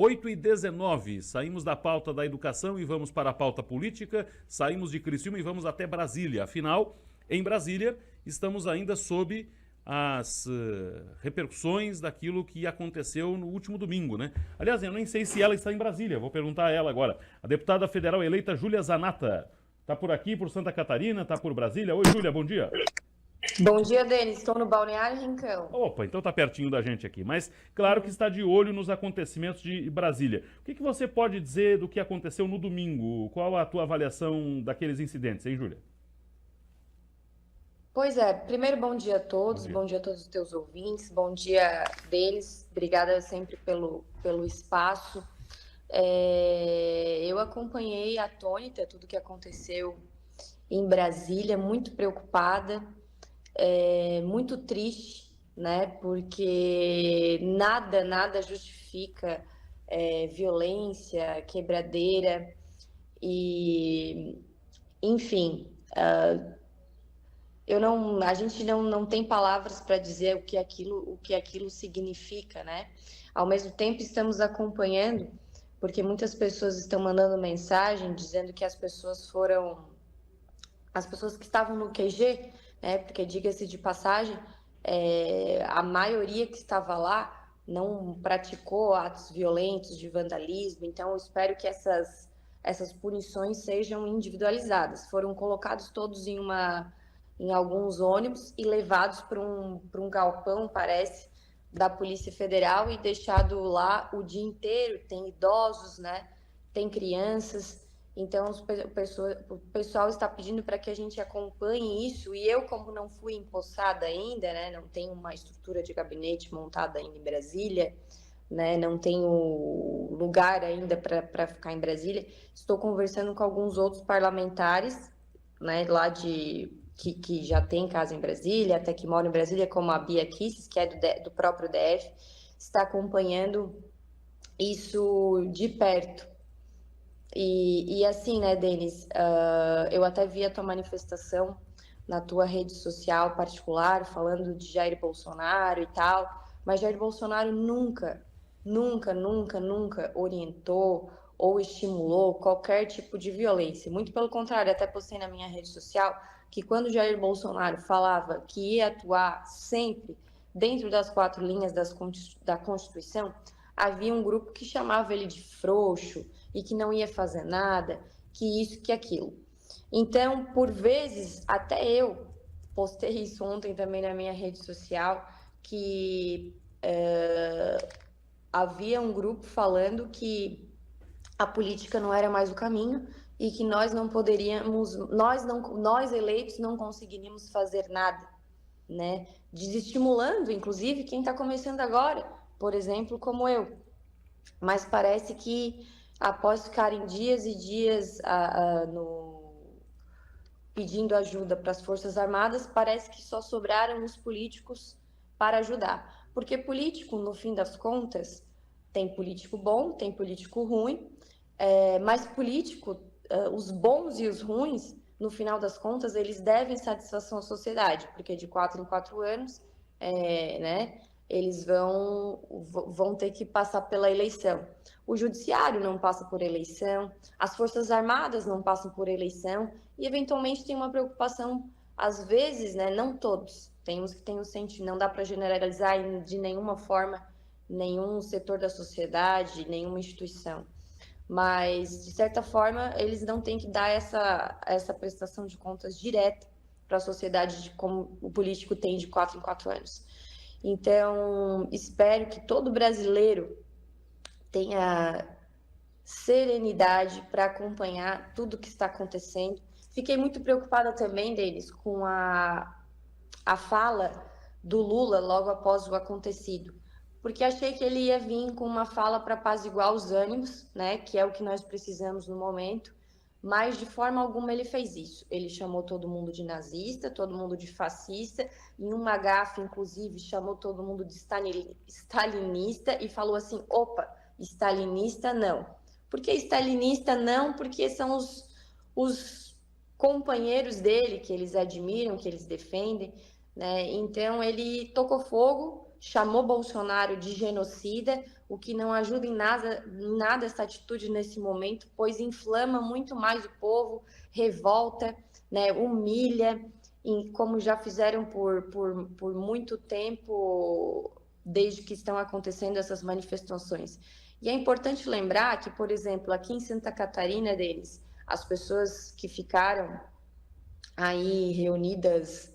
8h19, saímos da pauta da educação e vamos para a pauta política, saímos de Criciúma e vamos até Brasília. Afinal, em Brasília, estamos ainda sob as repercussões daquilo que aconteceu no último domingo, né? Aliás, eu nem sei se ela está em Brasília, vou perguntar a ela agora. A deputada federal eleita Júlia Zanatta, está por aqui, por Santa Catarina, está por Brasília. Oi, Júlia, bom dia. Bom dia, Denis. Estou no Balneário Rincão. Opa, então tá pertinho da gente aqui. Mas claro que está de olho nos acontecimentos de Brasília. O que você pode dizer do que aconteceu no domingo? Qual a tua avaliação daqueles incidentes, hein, Júlia? Pois é, primeiro bom dia a todos, bom dia a todos os teus ouvintes, bom dia deles, obrigada sempre pelo espaço. Eu acompanhei atônita tudo que aconteceu em Brasília, muito preocupada, muito triste, né? Porque nada justifica violência, quebradeira e, enfim, a gente não tem palavras para dizer o que aquilo significa, né? Ao mesmo tempo estamos acompanhando, porque muitas pessoas estão mandando mensagem dizendo que as pessoas que estavam no QG, né? Porque diga-se de passagem, a maioria que estava lá não praticou atos violentos de vandalismo, então eu espero que essas punições sejam individualizadas. Foram colocados todos em alguns ônibus e levados para um galpão, parece, da Polícia Federal e deixado lá o dia inteiro. Tem idosos, né? Tem crianças. Então, o pessoal está pedindo para que a gente acompanhe isso. E eu, como não fui empossada ainda, né? Não tenho uma estrutura de gabinete montada ainda em Brasília, né? Não tenho lugar ainda para ficar em Brasília. Estou conversando com alguns outros parlamentares, né? Lá que já tem casa em Brasília, até que mora em Brasília, como a Bia Kicis, que é do próprio DF, está acompanhando isso de perto. E assim, né, Denis, eu até vi a tua manifestação na tua rede social particular, falando de Jair Bolsonaro e tal, mas Jair Bolsonaro nunca orientou ou estimulou qualquer tipo de violência. Muito pelo contrário, até postei na minha rede social que quando Jair Bolsonaro falava que ia atuar sempre dentro das 4 linhas da Constituição, havia um grupo que chamava ele de frouxo e que não ia fazer nada, que isso, que aquilo. Então, por vezes, até eu postei isso ontem também na minha rede social, que havia um grupo falando que a política não era mais o caminho e que nós não poderíamos, nós eleitos não conseguiríamos fazer nada, né? Desestimulando, inclusive, quem está começando agora, por exemplo, como eu. Mas parece que após ficarem dias e dias pedindo ajuda para as Forças Armadas, parece que só sobraram os políticos para ajudar. Porque político, no fim das contas, tem político bom, tem político ruim, mas político, os bons e os ruins, no final das contas, eles devem satisfação à sociedade, porque de 4 em 4 anos, né, eles vão ter que passar pela eleição. O judiciário não passa por eleição, as Forças Armadas não passam por eleição, e eventualmente tem uma preocupação, às vezes, né, não todos, tem uns que têm o sentido, não dá para generalizar de nenhuma forma, nenhum setor da sociedade, nenhuma instituição. Mas, de certa forma, eles não têm que dar essa prestação de contas direta para a sociedade, como o político tem de 4 em 4 anos. Então, espero que todo brasileiro tenha serenidade para acompanhar tudo o que está acontecendo. Fiquei muito preocupada também, Denis, com a fala do Lula logo após o acontecido, porque achei que ele ia vir com uma fala para apaziguar os ânimos, né, que é o que nós precisamos no momento, mas de forma alguma ele fez isso. Ele chamou todo mundo de nazista, todo mundo de fascista, em uma gafe, inclusive, chamou todo mundo de stalinista e falou assim, opa, stalinista não. Por que stalinista não? Porque são os companheiros dele, que eles admiram, que eles defendem, né? Então ele tocou fogo chamou Bolsonaro de genocida, o que não ajuda em nada essa atitude nesse momento, pois inflama muito mais o povo, revolta, né, humilha, como já fizeram por muito tempo, desde que estão acontecendo essas manifestações. E é importante lembrar que, por exemplo, aqui em Santa Catarina, as pessoas que ficaram aí reunidas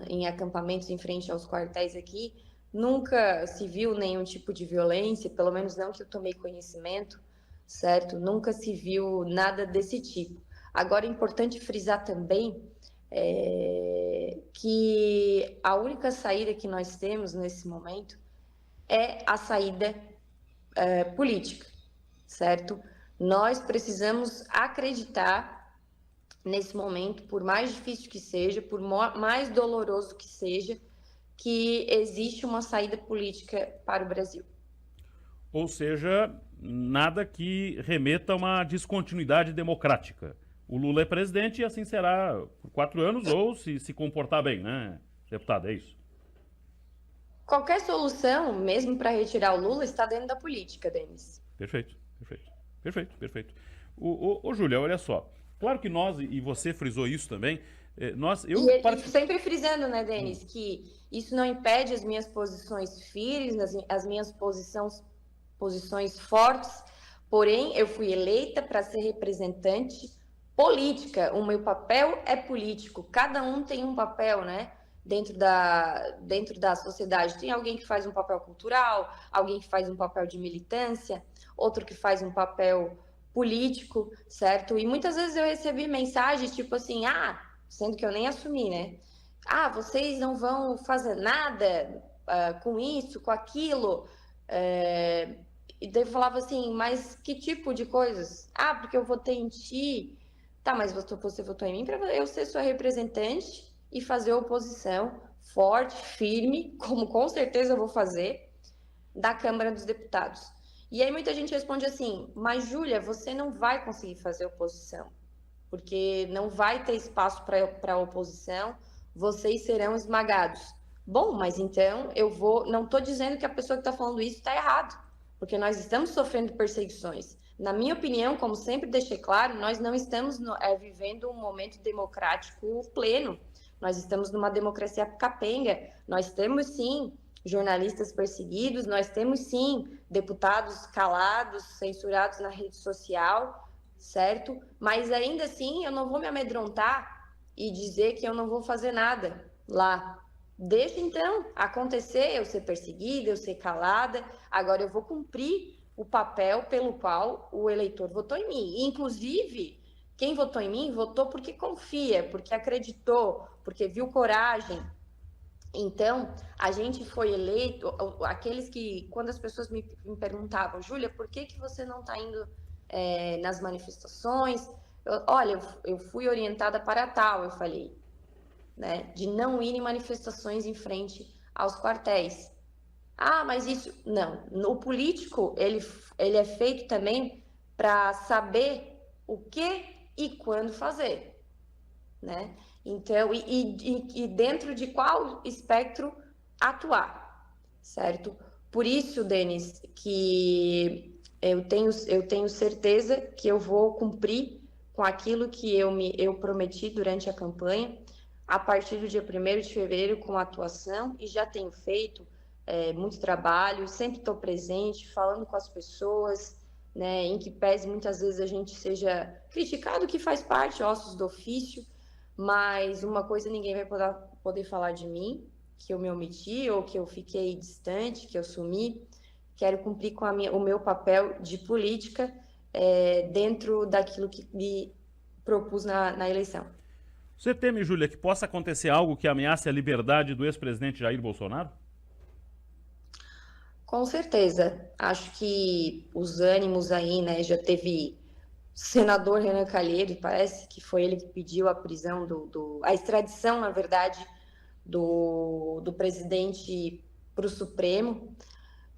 em acampamentos em frente aos quartéis aqui, nunca se viu nenhum tipo de violência, pelo menos não que eu tomei conhecimento, certo? Nunca se viu nada desse tipo. Agora, é importante frisar também que a única saída que nós temos nesse momento é a saída política, certo? Nós precisamos acreditar nesse momento, por mais difícil que seja, por mais doloroso que seja, que existe uma saída política para o Brasil. Ou seja, nada que remeta a uma descontinuidade democrática. O Lula é presidente e assim será por 4 anos, ou se comportar bem, né, deputado? É isso? Qualquer solução, mesmo para retirar o Lula, está dentro da política, Denis. Perfeito. Júlia, olha só. Claro que nós, e você frisou isso também, sempre frisando, né, Denis, que isso não impede as minhas posições firmes, as minhas posições fortes, porém eu fui eleita para ser representante política, o meu papel é político, cada um tem um papel, né, dentro da sociedade. Tem alguém que faz um papel cultural, alguém que faz um papel de militância, outro que faz um papel político, certo? E muitas vezes eu recebi mensagens tipo assim, sendo que eu nem assumi, né? Vocês não vão fazer nada com isso, com aquilo. E daí eu falava assim, mas que tipo de coisas? Porque eu votei em ti. Tá, mas você votou em mim para eu ser sua representante e fazer oposição forte, firme, como com certeza eu vou fazer, da Câmara dos Deputados. E aí muita gente responde assim, mas Júlia, você não vai conseguir fazer oposição, porque não vai ter espaço para oposição, vocês serão esmagados. Bom, mas então não estou dizendo que a pessoa que está falando isso está errado, porque nós estamos sofrendo perseguições. Na minha opinião, como sempre deixei claro, nós não estamos vivendo um momento democrático pleno, nós estamos numa democracia capenga, nós temos sim jornalistas perseguidos, nós temos sim deputados calados, censurados na rede social, certo? Mas ainda assim eu não vou me amedrontar e dizer que eu não vou fazer nada lá. Deixa então acontecer, eu ser perseguida, eu ser calada, agora eu vou cumprir o papel pelo qual o eleitor votou em mim. E, inclusive, quem votou em mim votou porque confia, porque acreditou, porque viu coragem. Então, a gente foi eleito, aqueles que, quando as pessoas me perguntavam, Júlia, por que você não está indo nas manifestações? Eu fui orientada para tal, eu falei, né, de não ir em manifestações em frente aos quartéis. Mas isso... Não, o político, ele é feito também para saber o que e quando fazer, né? Então, e dentro de qual espectro atuar, certo? Por isso, Denis, que eu tenho certeza que eu vou cumprir com aquilo que eu prometi durante a campanha, a partir do dia 1º de fevereiro, com a atuação, e já tenho feito muito trabalho, sempre estou presente, falando com as pessoas, né, em que pese muitas vezes a gente seja criticado, que faz parte, ossos do ofício, mas uma coisa ninguém vai poder falar de mim, que eu me omiti ou que eu fiquei distante, que eu sumi. Quero cumprir com o meu papel de política dentro daquilo que me propus na eleição. Você teme, Júlia, que possa acontecer algo que ameace a liberdade do ex-presidente Jair Bolsonaro? Com certeza. Acho que os ânimos aí, né, já teve senador Renan Calheiros, parece que foi ele que pediu a prisão a extradição, na verdade, do presidente para o Supremo.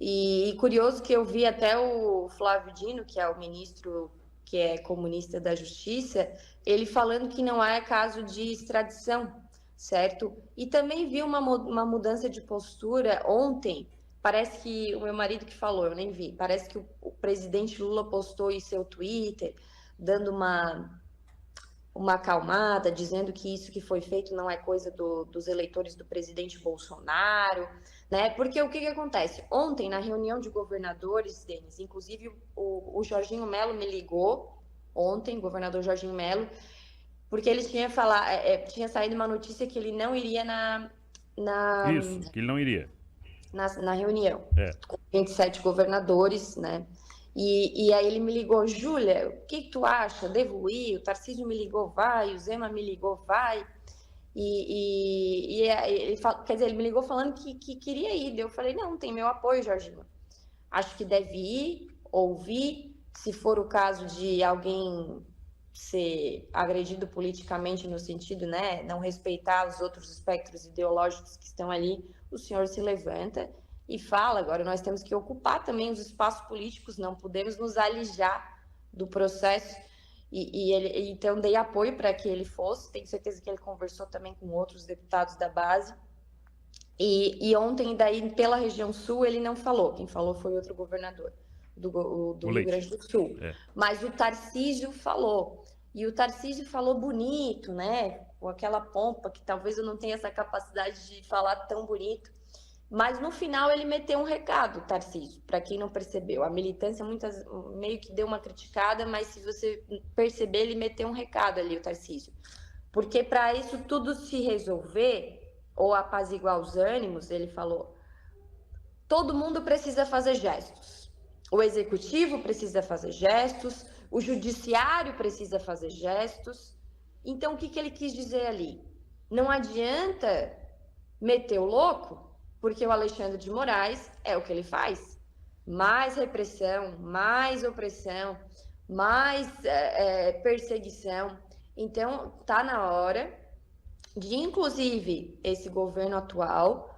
E curioso que eu vi até o Flávio Dino, que é o ministro que é comunista da Justiça, ele falando que não é caso de extradição, certo? E também vi uma mudança de postura ontem. Parece que o meu marido que falou, eu nem vi. Parece que o presidente Lula postou em seu Twitter, dando uma acalmada, dizendo que isso que foi feito não é coisa dos eleitores do presidente Bolsonaro, né? Porque o que acontece? Ontem, na reunião de governadores, Denis, inclusive o Jorginho Melo me ligou ontem, governador Jorginho Melo, porque ele tinha saído uma notícia que ele não iria Isso, que ele não iria. na reunião, É. com 27 governadores, né? E aí ele me ligou, Júlia, o que tu acha? Devo ir? O Tarcísio me ligou, vai. O Zema me ligou, vai. Quer dizer, ele me ligou falando que queria ir. Eu falei, não, tem meu apoio, Jorginho. Acho que deve ir, ouvir. Se for o caso de alguém ser agredido politicamente no sentido, né, não respeitar os outros espectros ideológicos que estão ali, o senhor se levanta e fala. Agora nós temos que ocupar também os espaços políticos, não podemos nos alijar do processo. Então dei apoio para que ele fosse, tenho certeza que ele conversou também com outros deputados da base. E ontem, daí, pela região sul, ele não falou, quem falou foi outro governador do Rio Grande do Sul. É. Mas o Tarcísio falou, e o Tarcísio falou bonito, né, com aquela pompa, que talvez eu não tenha essa capacidade de falar tão bonito, mas no final ele meteu um recado, Tarcísio, para quem não percebeu. A militância meio que deu uma criticada, mas se você perceber, ele meteu um recado ali, o Tarcísio. Porque para isso tudo se resolver, ou apaziguar os ânimos, ele falou, todo mundo precisa fazer gestos. O executivo precisa fazer gestos, o judiciário precisa fazer gestos. Então, o que ele quis dizer ali? Não adianta meter o louco, porque o Alexandre de Moraes é o que ele faz. Mais repressão, mais opressão, mais perseguição. Então, está na hora de, inclusive, esse governo atual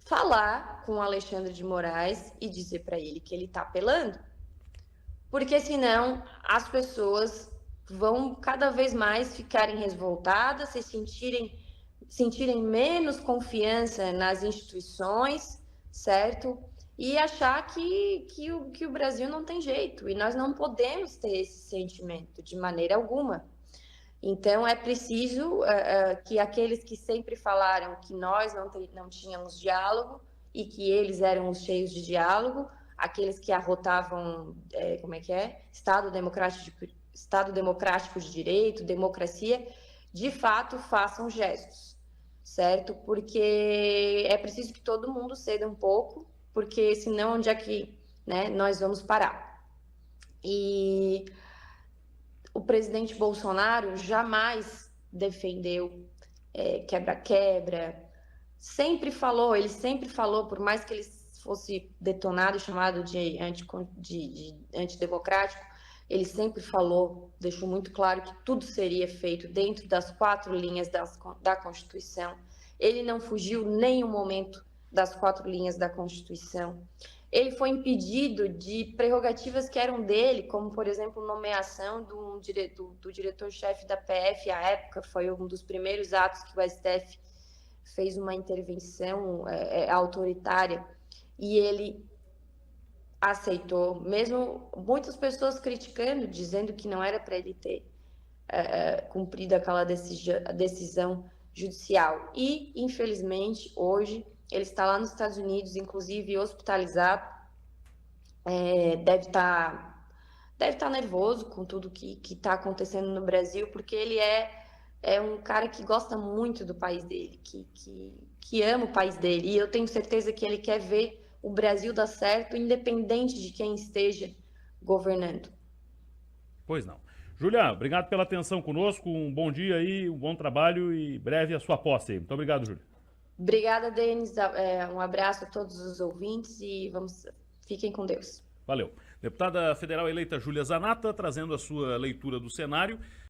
falar com o Alexandre de Moraes e dizer para ele que ele está apelando, porque senão as pessoas vão cada vez mais ficarem revoltadas, se sentirem menos confiança nas instituições, certo? E achar que o Brasil não tem jeito, e nós não podemos ter esse sentimento de maneira alguma. Então, é preciso que aqueles que sempre falaram que nós não tínhamos diálogo e que eles eram os cheios de diálogo, aqueles que arrotavam, Estado democrático de direito, democracia, de fato façam gestos, certo? Porque é preciso que todo mundo ceda um pouco, porque senão onde é que, né, nós vamos parar? E o presidente Bolsonaro jamais defendeu quebra-quebra, ele sempre falou, por mais que ele fosse detonado e chamado de antidemocrático, ele sempre falou, deixou muito claro que tudo seria feito dentro das 4 linhas da Constituição. Ele não fugiu nem um momento das 4 linhas da Constituição. Ele foi impedido de prerrogativas que eram dele, como, por exemplo, nomeação do diretor-chefe da PF. À época, foi um dos primeiros atos que o STF fez uma intervenção autoritária, e ele aceitou, mesmo muitas pessoas criticando, dizendo que não era para ele ter cumprido aquela decisão judicial. E, infelizmente, hoje, ele está lá nos Estados Unidos, inclusive hospitalizado, deve estar nervoso com tudo que está acontecendo no Brasil, porque ele é um cara que gosta muito do país dele, que ama o país dele, e eu tenho certeza que ele quer ver o Brasil dar certo, independente de quem esteja governando. Pois não. Júlia, obrigado pela atenção conosco, um bom dia aí, um bom trabalho e breve a sua posse aí. Muito obrigado, Júlia. Obrigada, Denis. Um abraço a todos os ouvintes e fiquem com Deus. Valeu. Deputada federal eleita Júlia Zanatta, trazendo a sua leitura do cenário.